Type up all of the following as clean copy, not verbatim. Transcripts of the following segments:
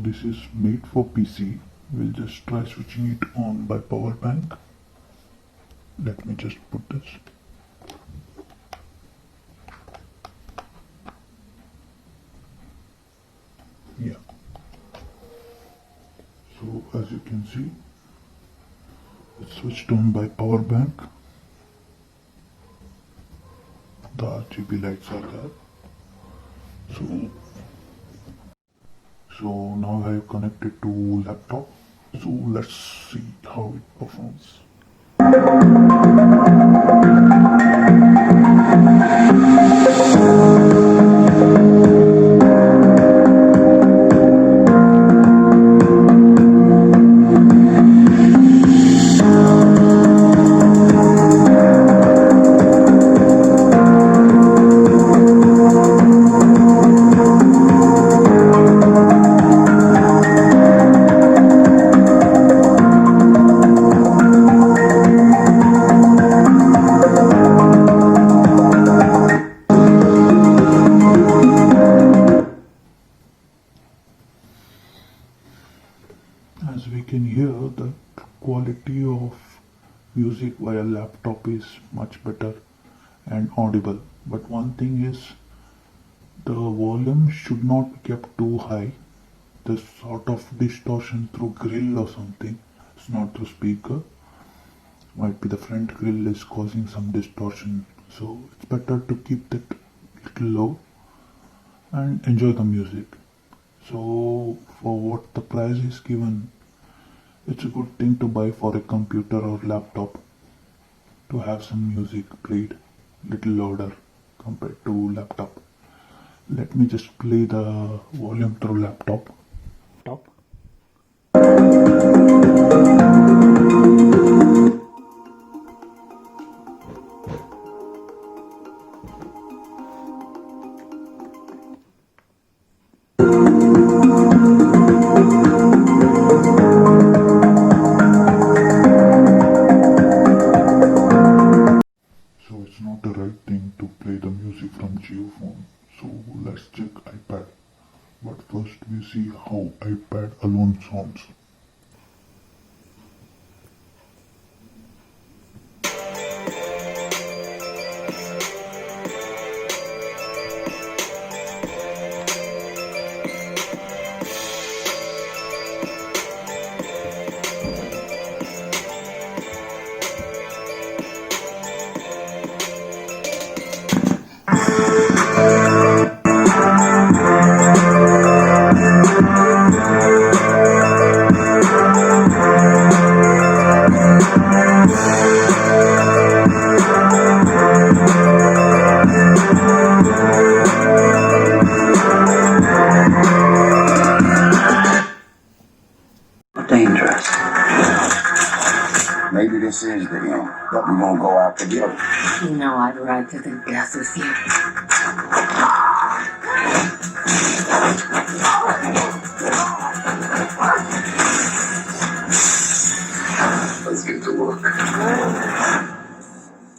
this is made for PC. We'll just try switching it on by power bank. Let me just put this. Yeah. So as you can see, it's switched on by power bank. The RGB lights are there. So now I have connected to laptop. So let's see how it performs. As we can hear, the quality of music via laptop is much better and audible. But one thing is, the volume should not be kept too high. There's sort of distortion through grill or something. It's not through speaker. Might be the front grill is causing some distortion. So it's better to keep that little low and enjoy the music. So for what the price is given, it's a good thing to buy for a computer or laptop to have some music played little louder compared to laptop. Let me just play the volume through laptop. It's not the right thing to play the music from geophone, so let's check iPad. But first we see how iPad alone sounds. Dangerous. Maybe this is the end, but we won't go out together. You know I'd ride to the death with you. Let's get to work.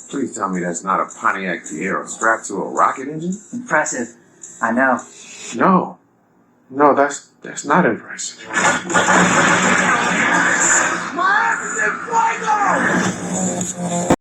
Please tell me that's not a Pontiac Fiero strapped to a rocket engine? Impressive. I know. No, that's not impressive. Más de fuego!